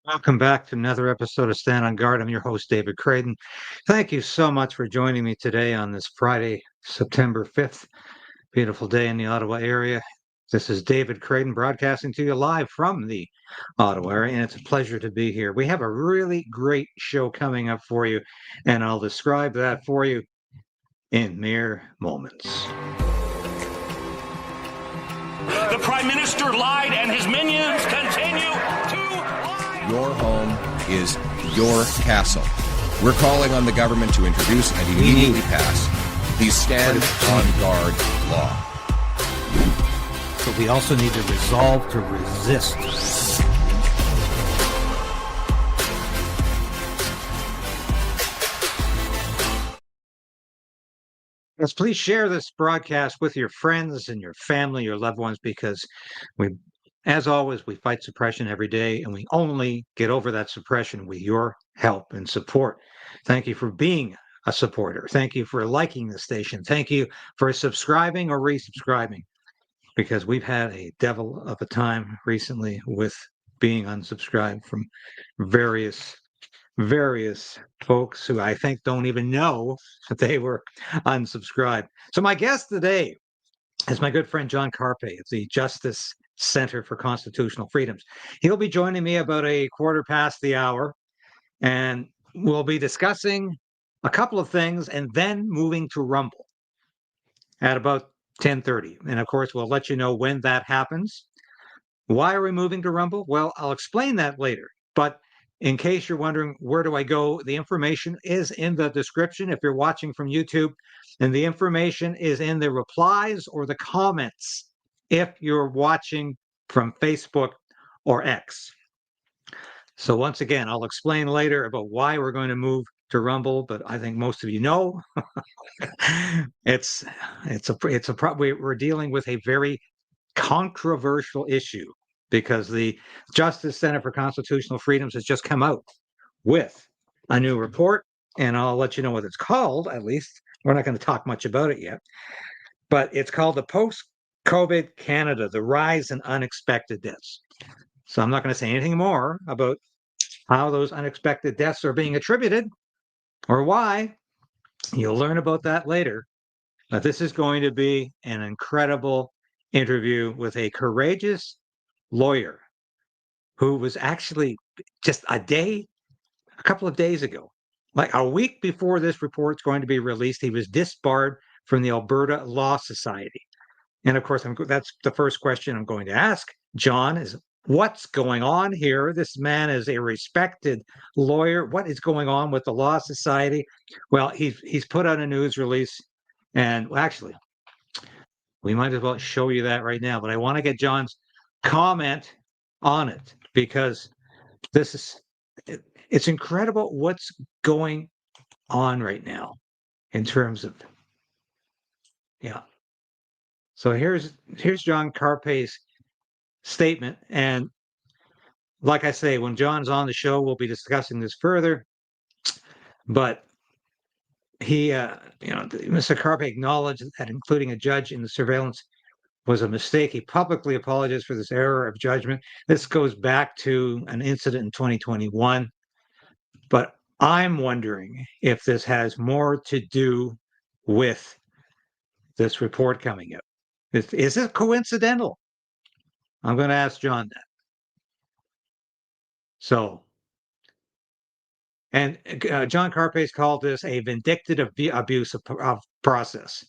Welcome back to another episode of Stand on Guard. I'm your host, David Krayden. Thank you so much for joining me today on this Friday, September 5th. Beautiful day in the Ottawa area. This is David Krayden broadcasting to you live from the Ottawa area, and it's a pleasure to be here. We have a really great show coming up for you, and I'll describe that for you in mere moments. The Prime Minister lied and his minions continue to lie. Your home is your castle. We're calling on the government to introduce and immediately pass the Stand on Guard law. But we also need to resolve to resist. Yes, please share this broadcast with your friends and your family, your loved ones, because as always, we fight suppression every day, and we only get over that suppression with your help and support. Thank you for being a supporter. Thank you for liking the station. Thank you for subscribing or resubscribing, because we've had a devil of a time recently with being unsubscribed from various folks who I think don't even know that they were unsubscribed. So my guest today is my good friend John Carpay at the Justice Center for Constitutional Freedoms. He'll be joining me about a quarter past the hour, and we'll be discussing a couple of things and then moving to Rumble at about 10:30. And of course, we'll let you know when that happens. Why are we moving to Rumble? Well, I'll explain that later. But in case you're wondering, where do I go? The information is in the description if you're watching from YouTube, and the information is in the replies or the comments if you're watching from Facebook or X. So once again, I'll explain later about why we're going to move to Rumble, but I think most of you know we're dealing with a very controversial issue, because the Justice Center for Constitutional Freedoms has just come out with a new report, and I'll let you know what it's called. At least we're not going to talk much about it yet, but it's called the Post-COVID Canada, the Rise in Unexpected Deaths. So I'm not going to say anything more about how those unexpected deaths are being attributed or why. You'll learn about that later. But this is going to be an incredible interview with a courageous lawyer who was actually just a couple of days ago, like a week before this report's going to be released, he was disbarred from the Alberta Law Society. And of course, that's the first question I'm going to ask John is, what's going on here? This man is a respected lawyer. What is going on with the Law Society? Well, he's put out a news release, and actually, we might as well show you that right now. But I want to get John's comment on it, because it's incredible what's going on right now in terms of, yeah. So here's John Carpay's statement, and like I say, when John's on the show, we'll be discussing this further. But he, Mr. Carpay acknowledged that including a judge in the surveillance was a mistake. He publicly apologized for this error of judgment. This goes back to an incident in 2021. But I'm wondering if this has more to do with this report coming out. Is it coincidental? I'm going to ask John that. So, and John Carpay's called this a vindictive abuse of process.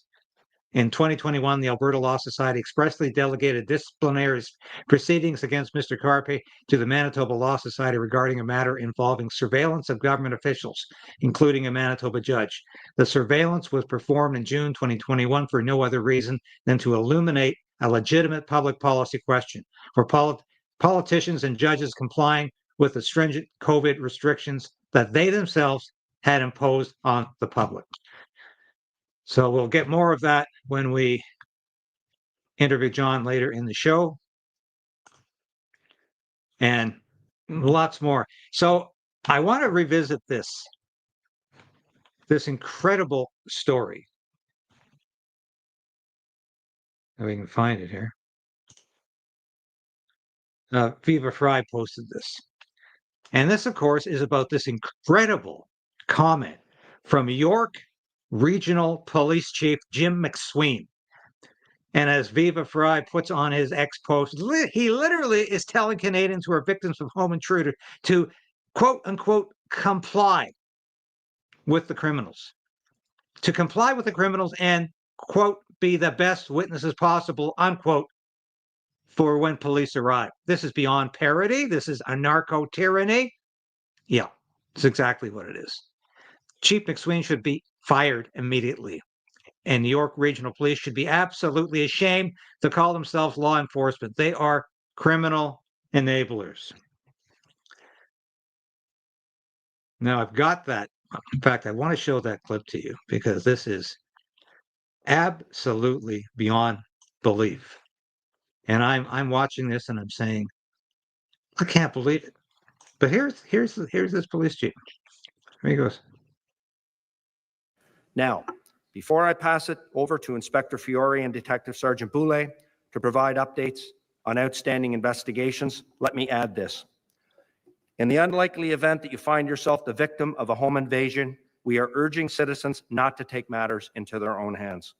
In 2021, the Alberta Law Society expressly delegated disciplinary proceedings against Mr. Carpay to the Manitoba Law Society regarding a matter involving surveillance of government officials, including a Manitoba judge. The surveillance was performed in June 2021 for no other reason than to illuminate a legitimate public policy question for politicians and judges complying with the stringent COVID restrictions that they themselves had imposed on the public. So we'll get more of that when we interview John later in the show, and lots more. So I want to revisit this incredible story. If we can find it here. Viva Fry posted this. And this, of course, is about this incredible comment from York Regional Police Chief Jim McSween. And as Viva Frei puts on his X post, he literally is telling Canadians who are victims of home intruder to quote unquote comply with the criminals, and quote be the best witnesses possible unquote for when police arrive. This is beyond parody. This is a narco tyranny. Yeah, it's exactly what it is. Chief McSween should be fired immediately. And New York Regional Police should be absolutely ashamed to call themselves law enforcement. They are criminal enablers. Now, I've got that. In fact, I want to show that clip to you because this is absolutely beyond belief. And I'm watching this and I'm saying, I can't believe it. But here's this police chief. Here he goes. Now, before I pass it over to Inspector Fiore and Detective Sergeant Boulay to provide updates on outstanding investigations, let me add this. In the unlikely event that you find yourself the victim of a home invasion, we are urging citizens not to take matters into their own hands.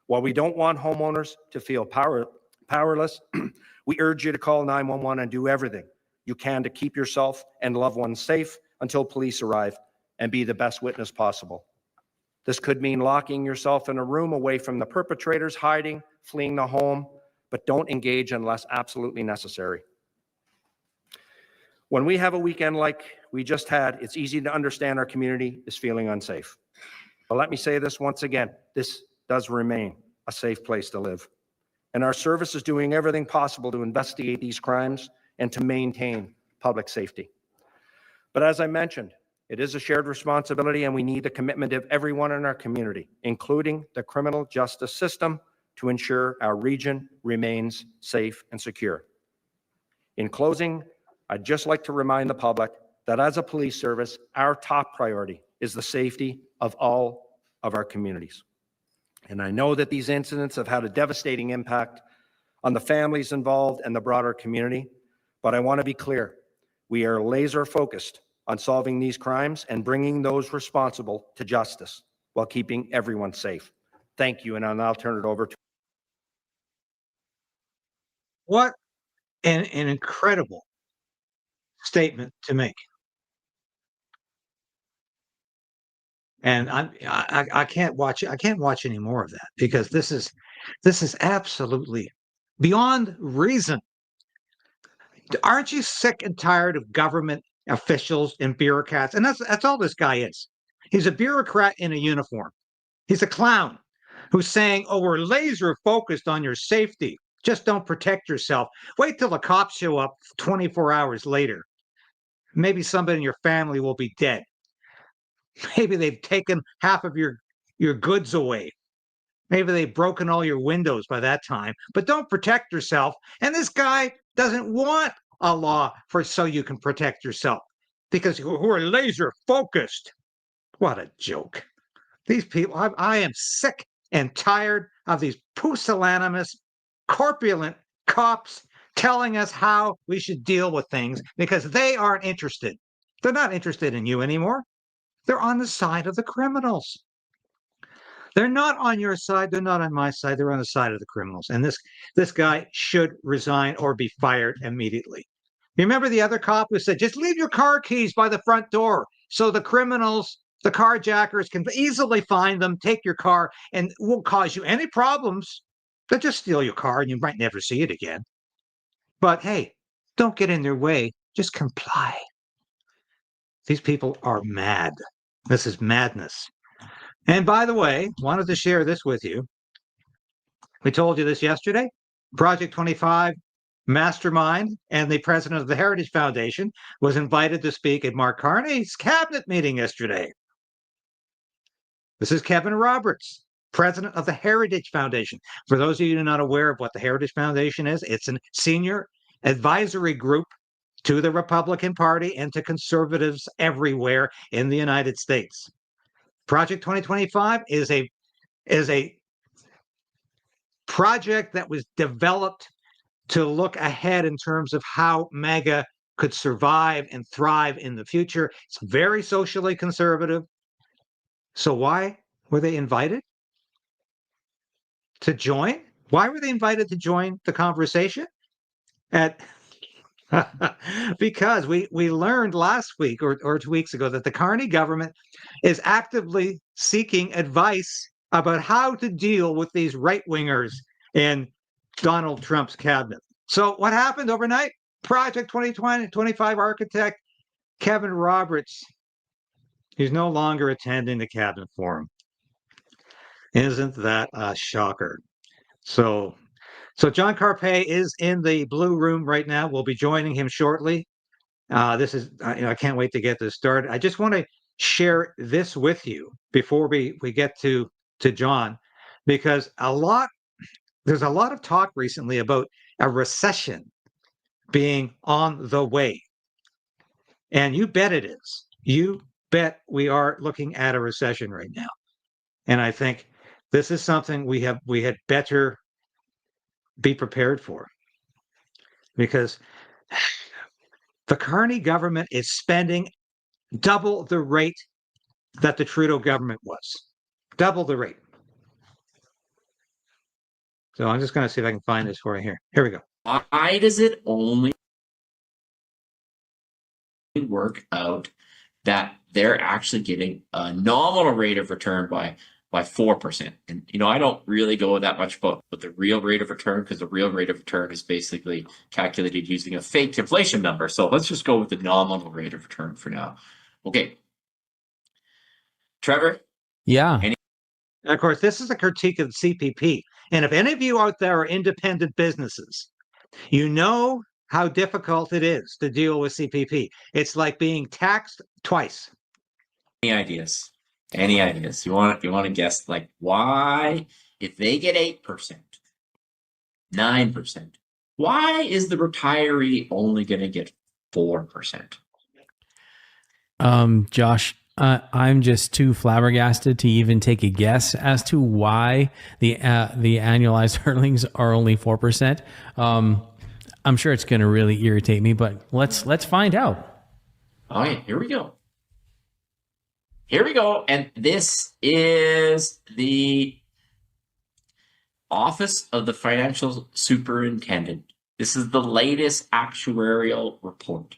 While we don't want homeowners to feel powerless, we urge you to call 911 and do everything you can to keep yourself and loved ones safe until police arrive and be the best witness possible. This could mean locking yourself in a room away from the perpetrators, hiding, fleeing the home, but don't engage unless absolutely necessary. When we have a weekend like we just had, it's easy to understand our community is feeling unsafe. But let me say this once again, this does remain a safe place to live. And our service is doing everything possible to investigate these crimes and to maintain public safety. But as I mentioned, it is a shared responsibility and we need the commitment of everyone in our community, including the criminal justice system, to ensure our region remains safe and secure. In closing, I'd just like to remind the public that as a police service, our top priority is the safety of all of our communities. And I know that these incidents have had a devastating impact on the families involved and the broader community, but I want to be clear, we are laser focused on solving these crimes and bringing those responsible to justice while keeping everyone safe. Thank you, and I'll now turn it over to... What an incredible statement to make. And I can't watch any more of that because this is absolutely beyond reason. Aren't you sick and tired of government officials and bureaucrats? And that's all this guy is. He's a bureaucrat in a uniform. He's a clown who's saying, oh, we're laser focused on your safety. Just don't protect yourself. Wait till the cops show up 24 hours later. Maybe somebody in your family will be dead. Maybe they've taken half of your goods away. Maybe they've broken all your windows by that time. But don't protect yourself. And this guy doesn't want a law so you can protect yourself because who are laser focused. What a joke. These people, I am sick and tired of these pusillanimous, corpulent cops telling us how we should deal with things because they aren't interested. They're not interested in you anymore. They're on the side of the criminals. They're not on your side. They're not on my side. They're on the side of the criminals. And this guy should resign or be fired immediately. Remember the other cop who said, just leave your car keys by the front door so the criminals, the carjackers can easily find them, take your car, and it won't cause you any problems. They'll just steal your car and you might never see it again. But hey, don't get in their way. Just comply. These people are mad. This is madness. And by the way, wanted to share this with you. We told you this yesterday. Project 25 mastermind and the president of the Heritage Foundation was invited to speak at Mark Carney's cabinet meeting yesterday. This is Kevin Roberts, president of the Heritage Foundation. For those of you who are not aware of what the Heritage Foundation is, it's a senior advisory group to the Republican Party and to conservatives everywhere in the United States. Project 2025 is a project that was developed to look ahead in terms of how MAGA could survive and thrive in the future. It's very socially conservative. So why were they invited to join? Why were they invited to join the conversation? Because we learned last week or 2 weeks ago that the Carney government is actively seeking advice about how to deal with these right-wingers in Donald Trump's cabinet. So what happened overnight? Project 2025 architect Kevin Roberts, he's no longer attending the cabinet forum. Isn't that a shocker? So John Carpay is in the blue room right now. We'll be joining him shortly. This is, I can't wait to get this started. I just want to share this with you before we get to John, because there's a lot of talk recently about a recession being on the way. And you bet it is. You bet we are looking at a recession right now. And I think this is something we had better be prepared for, because the Carney government is spending double the rate that the Trudeau government was. Double the rate. So I'm just going to see if I can find this for you here. Here we go. Why does it only work out that they're actually getting a nominal rate of return by 4%? And, I don't really go that much about the real rate of return, because the real rate of return is basically calculated using a fake inflation number. So let's just go with the nominal rate of return for now. Okay. Trevor? Yeah. And of course, this is a critique of the CPP. And if any of you out there are independent businesses, you know how difficult it is to deal with CPP. It's like being taxed twice. Any ideas? Any ideas? You want to guess, like, why, if they get 8%, 9%, why is the retiree only going to get 4%? Josh, I'm just too flabbergasted to even take a guess as to why the annualized earnings are only 4%. I'm sure it's going to really irritate me, but let's find out. All right, here we go. Here we go. And this is the Office of the Financial Superintendent. This is the latest actuarial report.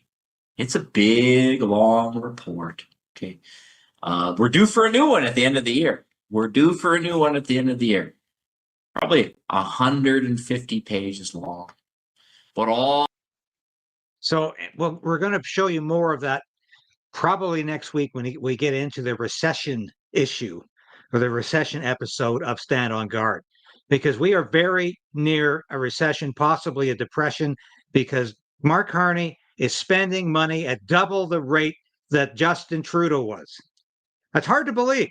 It's a big, long report. Okay. We're due for a new one at the end of the year. Probably 150 pages long. So, well, we're going to show you more of that probably next week when we get into the recession issue, or the recession episode of Stand on Guard, because we are very near a recession, possibly a depression, because Mark Carney is spending money at double the rate that Justin Trudeau was. That's hard to believe,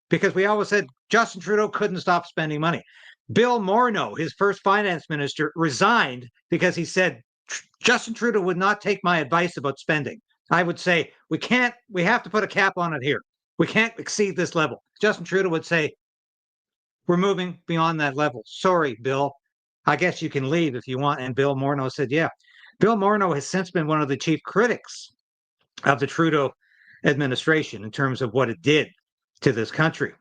because we always said Justin Trudeau couldn't stop spending money. Bill Morneau, his first finance minister, resigned because he said Justin Trudeau would not take my advice about spending. I would say, we have to put a cap on it here. We can't exceed this level. Justin Trudeau would say, we're moving beyond that level. Sorry, Bill. I guess you can leave if you want. And Bill Morneau said, yeah. Bill Morneau has since been one of the chief critics of the Trudeau administration in terms of what it did to this country.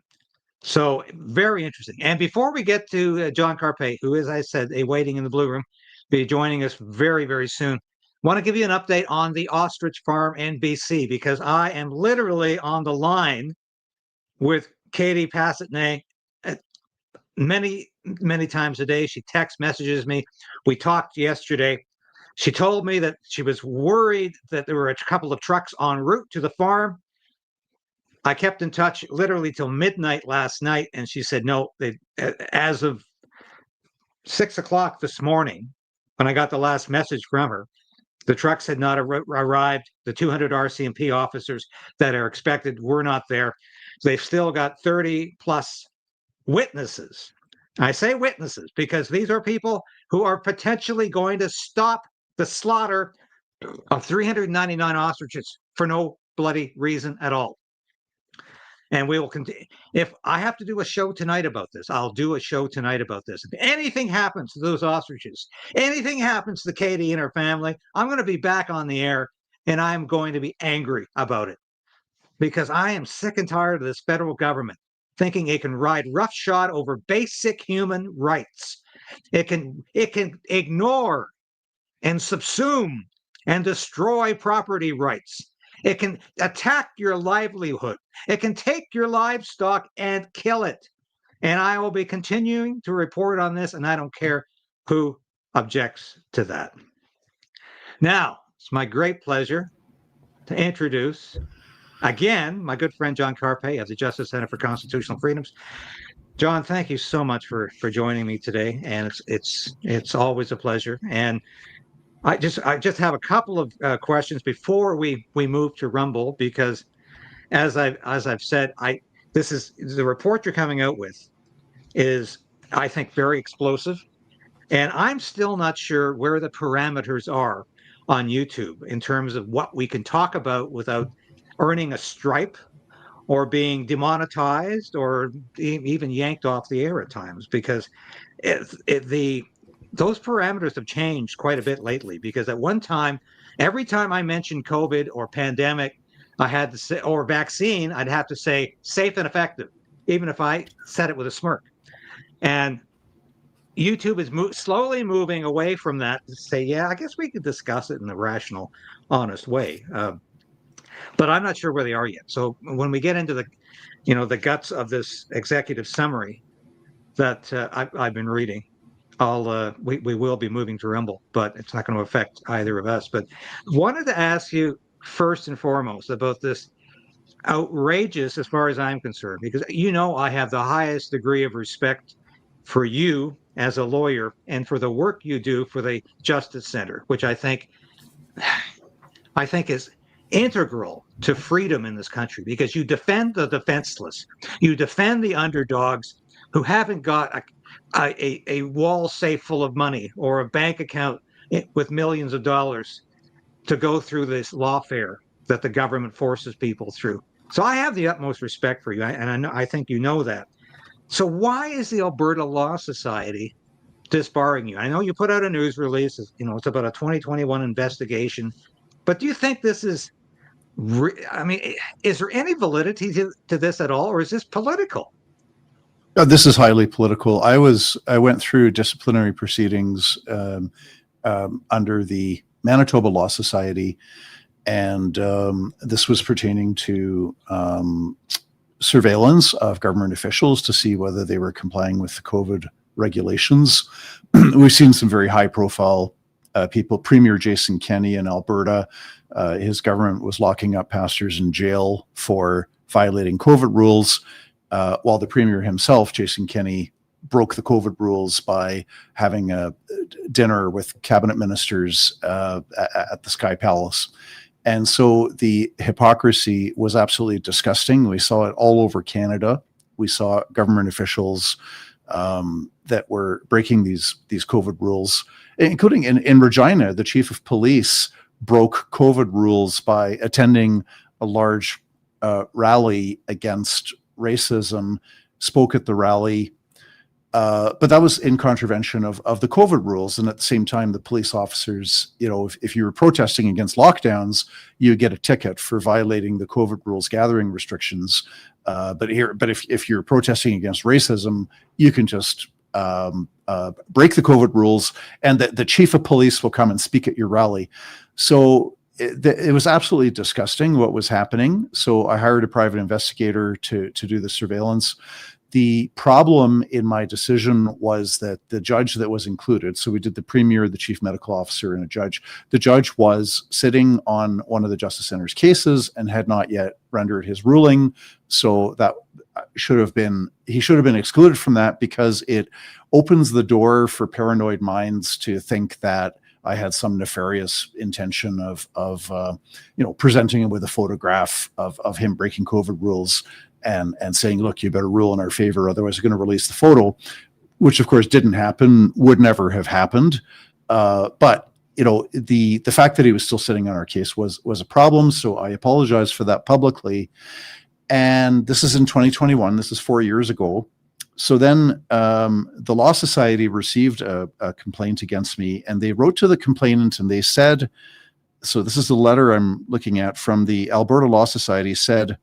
So very interesting. And before we get to John Carpay, who is, I said, waiting in the blue room, be joining us very, very soon, want to give you an update on the Ostrich farm in BC, because I am literally on the line with Katie Passatnay many, many times a day. She text messages me. We talked yesterday. She told me that she was worried that there were a couple of trucks en route to the farm. I kept in touch literally till midnight last night, and she said, no, as of 6 o'clock this morning, when I got the last message from her, the trucks had not arrived. The 200 RCMP officers that are expected were not there. They've still got 30 plus witnesses. I say witnesses because these are people who are potentially going to stop the slaughter of 399 ostriches for no bloody reason at all. And we will continue. If I have to do a show tonight about this, I'll do a show tonight about this. If anything happens to those ostriches, anything happens to Katie and her family, I'm going to be back on the air, and I'm going to be angry about it, because I am sick and tired of this federal government thinking it can ride roughshod over basic human rights. It can ignore and subsume and destroy property rights. It can attack your livelihood. It can take your livestock and kill it. And I will be continuing to report on this, and I don't care who objects to that. Now, it's my great pleasure to introduce, again, my good friend John Carpay of the Justice Center for Constitutional Freedoms. John, thank you so much for joining me today, and it's always a pleasure. And I just have a couple of questions before we move to Rumble, because as I've said, this is the report you're coming out with is, I think, very explosive, and I'm still not sure where the parameters are on YouTube in terms of what we can talk about without earning a stripe or being demonetized or even yanked off the air at times, because those parameters have changed quite a bit lately. Because at one time, every time I mentioned COVID or pandemic, I had to say, or vaccine, I'd have to say safe and effective, even if I said it with a smirk. And YouTube is slowly moving away from that to say, yeah, I guess we could discuss it in a rational, honest way. But I'm not sure where they are yet. So when we get into the guts of this executive summary that I've been reading, we will be moving to Rumble, but it's not going to affect either of us. But wanted to ask you first and foremost about this outrageous, as far as I'm concerned, because I have the highest degree of respect for you as a lawyer and for the work you do for the Justice Center, which I think is integral to freedom in this country, because you defend the defenseless, you defend the underdogs who haven't got a wall safe full of money or a bank account with millions of dollars to go through this lawfare that the government forces people through. So I have the utmost respect for you, and I think you know that. So why is the Alberta Law Society disbarring you? I know you put out a news release, it's about a 2021 investigation, but do you think this is, is there any validity to this at all, or is this political? This is highly political. I went through disciplinary proceedings under the Manitoba Law Society, and this was pertaining to surveillance of government officials to see whether they were complying with the COVID regulations. We've seen some very high-profile people. Premier Jason Kenney in Alberta, his government was locking up pastors in jail for violating COVID rules, while the Premier himself, Jason Kenney, broke the COVID rules by having a dinner with cabinet ministers at the Sky Palace. And so the hypocrisy was absolutely disgusting. We saw it all over Canada. We saw government officials that were breaking these COVID rules, including in Regina. The chief of police broke COVID rules by attending a large rally against racism, spoke at the rally, but that was in contravention of the COVID rules. And at the same time, the police officers, if you were protesting against lockdowns, you get a ticket for violating the COVID rules gathering restrictions. But if you're protesting against racism, you can just break the COVID rules, and the chief of police will come and speak at your rally. So it was absolutely disgusting what was happening. So I hired a private investigator to do the surveillance. The problem in my decision was that the judge that was included, so we did the premier, the chief medical officer, and a judge. The judge was sitting on one of the Justice Center's cases and had not yet rendered his ruling. So that he should have been excluded from that, because it opens the door for paranoid minds to think that I had some nefarious intention of presenting him with a photograph of him breaking COVID rules and saying, look, you better rule in our favor, otherwise we're going to release the photo, which of course didn't happen, would never have happened. But the fact that he was still sitting on our case was a problem. So I apologize for that publicly. And this is in 2021. This is 4 years ago. So then the Law Society received a complaint against me, and they wrote to the complainant and they said, so this is the letter I'm looking at from the Alberta Law Society, said,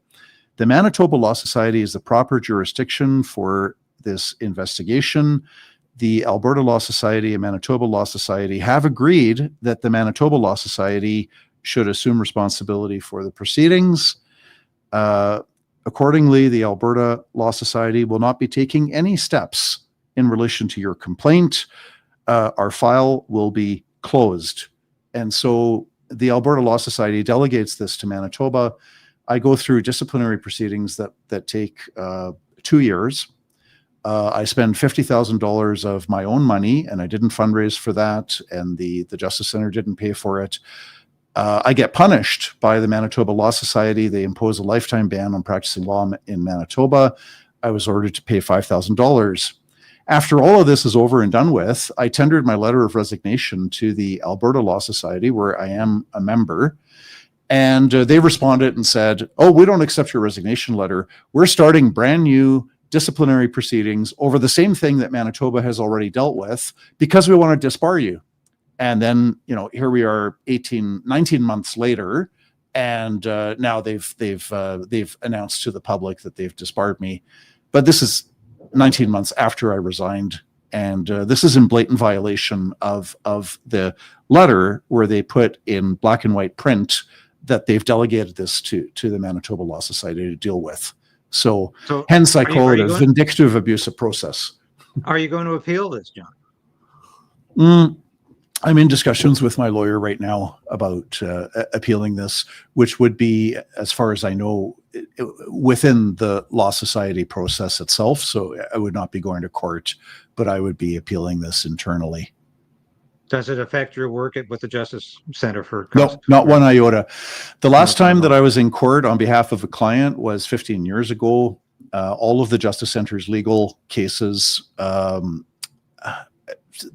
the Manitoba Law Society is the proper jurisdiction for this investigation. The Alberta Law Society and Manitoba Law Society have agreed that the Manitoba Law Society should assume responsibility for the proceedings. Accordingly, the Alberta Law Society will not be taking any steps in relation to your complaint. Our file will be closed. And so the Alberta Law Society delegates this to Manitoba. I go through disciplinary proceedings that take 2 years. I spend $50,000 of my own money, and I didn't fundraise for that, and the Justice Center didn't pay for it. I get punished by the Manitoba Law Society. They impose a lifetime ban on practicing law in Manitoba. I was ordered to pay $5,000. After all of this is over and done with, I tendered my letter of resignation to the Alberta Law Society, where I am a member. And they responded and said, oh, we don't accept your resignation letter. We're starting brand new disciplinary proceedings over the same thing that Manitoba has already dealt with because we want to disbar you. And then, here we are 19 months later, and now they've announced to the public that they've disbarred me. But this is 19 months after I resigned, and this is in blatant violation of the letter where they put in black and white print that they've delegated this to the Manitoba Law Society to deal with. So hence I call it a vindictive abuse of process. Are you going to appeal this, John? I'm in discussions with my lawyer right now about appealing this, which would be, as far as I know, within the Law Society process itself. So I would not be going to court, but I would be appealing this internally. Does it affect your work with the Justice Center for? No, not one iota. The last time that I was in court on behalf of a client was 15 years ago. All of the Justice Center's legal cases, the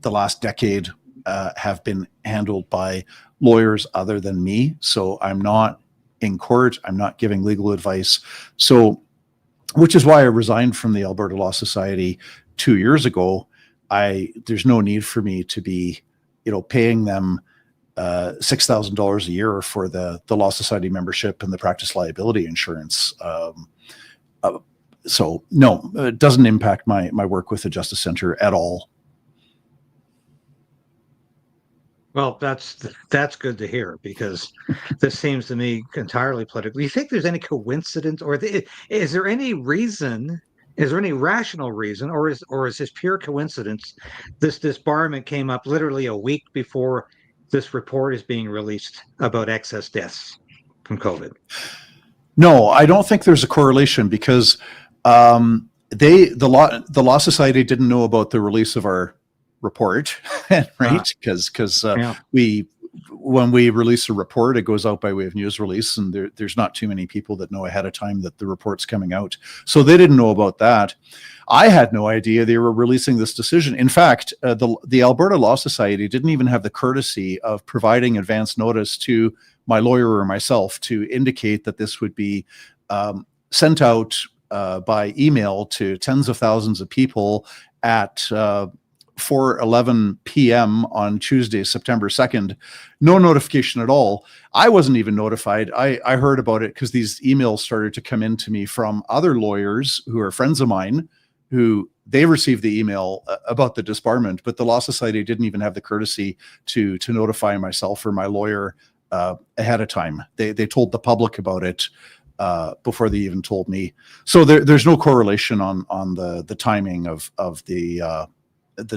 last decade, have been handled by lawyers other than me. So I'm not in court. I'm not giving legal advice. So, which is why I resigned from the Alberta Law Society 2 years ago. There's no need for me to be, paying them $6,000 a year for the Law Society membership and the practice liability insurance. So no, it doesn't impact my work with the Justice Center at all. Well, that's good to hear, because this seems to me entirely political. Do you think there's any coincidence, or is there any reason? Is there any rational reason, or is this pure coincidence? This disbarment came up literally a week before this report is being released about excess deaths from COVID. No, I don't think there's a correlation, because the Law Society didn't know about the release of our report, right? Because when we release a report, it goes out by way of news release, and there's not too many people that know ahead of time that the report's coming out. So they didn't know about that. I had no idea they were releasing this decision. In fact, the Alberta Law Society didn't even have the courtesy of providing advance notice to my lawyer or myself to indicate that this would be sent out by email to tens of thousands of people at 4:11 p.m. on Tuesday, September 2nd. No notification at all. I wasn't even notified. I heard about it because these emails started to come in to me from other lawyers who are friends of mine, who they received the email about the disbarment, but the Law Society didn't even have the courtesy to notify myself or my lawyer ahead of time. They told the public about it before they even told me. So there's no correlation on the timing of the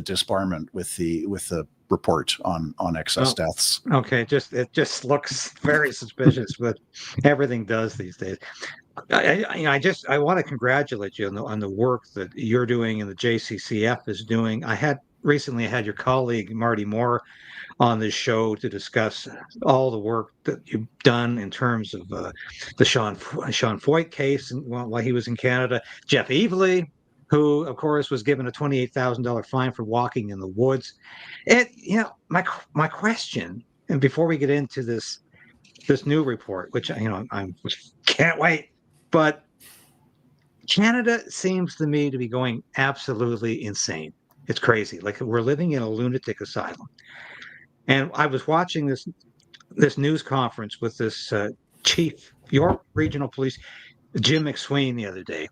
disbarment with the report on excess deaths. Okay, it just looks very suspicious, but everything does these days. I want to congratulate you on the work that you're doing and the JCCF is doing. Recently I had your colleague Marty Moore on this show to discuss all the work that you've done in terms of the Sean Foyt case while he was in Canada. Jeff Evely, who, of course, was given a $28,000 fine for walking in the woods. My question, and before we get into this new report, which I can't wait, but Canada seems to me to be going absolutely insane. It's crazy. Like we're living in a lunatic asylum. And I was watching this news conference with this chief York Regional Police, Jim McSween, the other day.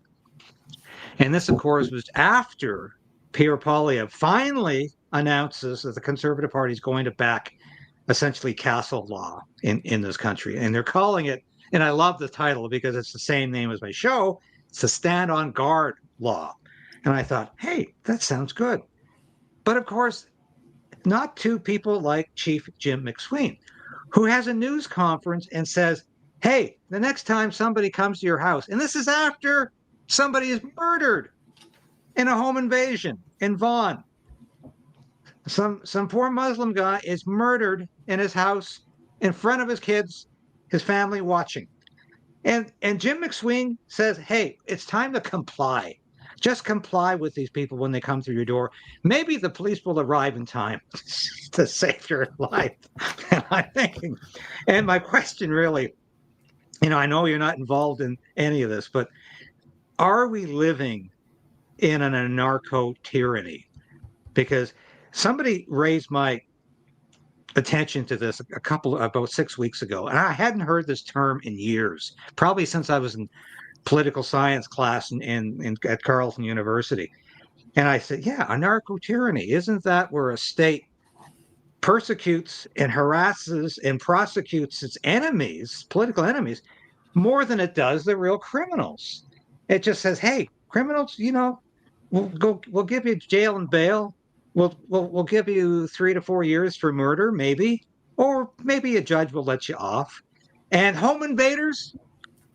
And this, of course, was after Pierre Poilievre finally announces that the Conservative Party is going to back essentially castle law in this country. And they're calling it, and I love the title because it's the same name as my show, it's the Stand on Guard law. And I thought, hey, that sounds good. But of course, not to people like Chief Jim McSween, who has a news conference and says, hey, the next time somebody comes to your house, and this is after somebody is murdered in a home invasion in Vaughan. Some poor Muslim guy is murdered in his house in front of his kids, his family watching. And Jim McSween says, hey, it's time to comply. Just comply with these people when they come through your door. Maybe the police will arrive in time to save your life. And I'm thinking, and my question really, I know you're not involved in any of this, but are we living in an anarcho tyranny? Because somebody raised my attention to this about 6 weeks ago, and I hadn't heard this term in years, probably since I was in political science class at Carleton University. And I said, yeah, anarcho tyranny. Isn't that where a state persecutes and harasses and prosecutes its enemies, political enemies, more than it does the real criminals? It just says, hey, criminals, we'll give you jail and bail. We'll give you 3 to 4 years for murder, maybe, or maybe a judge will let you off. And home invaders,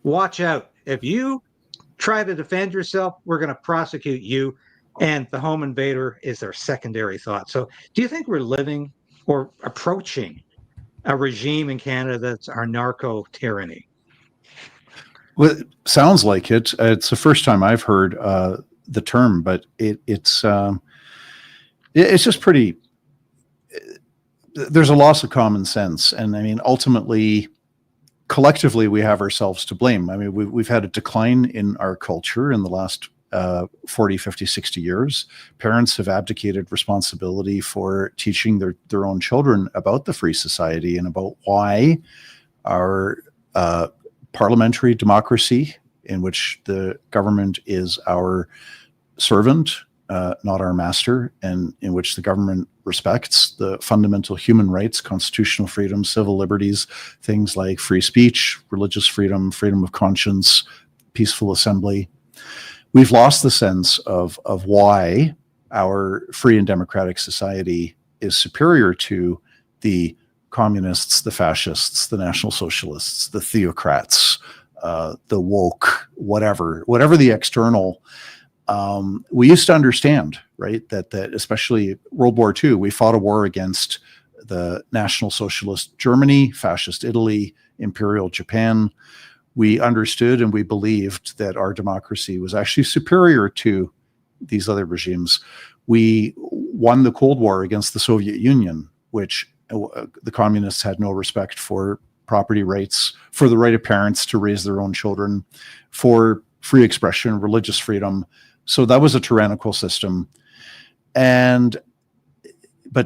watch out. If you try to defend yourself, we're going to prosecute you. And the home invader is their secondary thought. So do you think we're living or approaching a regime in Canada that's our narco tyranny? Well, it sounds like it. It's the first time I've heard the term, but it's just pretty. There's a loss of common sense, and I mean, ultimately, collectively, we have ourselves to blame. I mean, we've had a decline in our culture in the last 40, 50, 60 years. Parents have abdicated responsibility for teaching their own children about the free society and about why our parliamentary democracy, in which the government is our servant, not our master, and in which the government respects the fundamental human rights, constitutional freedoms, civil liberties, things like free speech, religious freedom, freedom of conscience, peaceful assembly. We've lost the sense of why our free and democratic society is superior to the communists, the fascists, the national socialists, the theocrats, the woke, whatever the external. We used to understand, right, that especially World War II, we fought a war against the National Socialist Germany, fascist Italy, Imperial Japan. We understood and we believed that our democracy was actually superior to these other regimes. We won the Cold War against the Soviet Union, which the communists had no respect for property rights, for the right of parents to raise their own children, for free expression, religious freedom. So that was a tyrannical system. But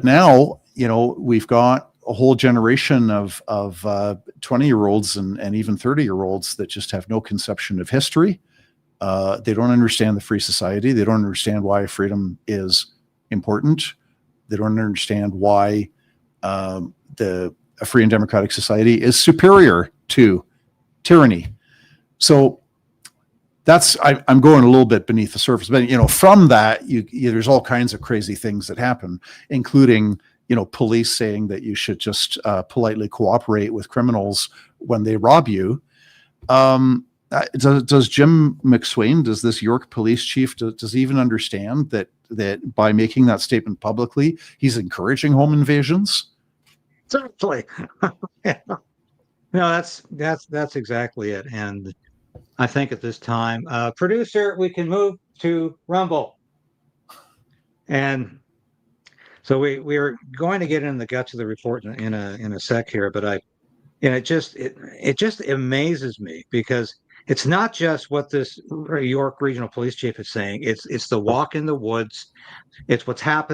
now, we've got a whole generation of 20-year-olds and even 30-year-olds that just have no conception of history. They don't understand the free society. They don't understand why freedom is important. They don't understand why a free and democratic society is superior to tyranny. So I'm going a little bit beneath the surface, but from that, there's all kinds of crazy things that happen, including police saying that you should just politely cooperate with criminals when they rob you. Does Jim McSween, does this York police chief, does he even understand that by making that statement publicly, he's encouraging home invasions? Certainly. No, that's exactly it. And I think at this time, producer, we can move to Rumble. And so we're going to get into the guts of the report in a sec here, but it just amazes me because, It's not just what this York Regional Police Chief is saying. It's the walk in the woods. It's what's happened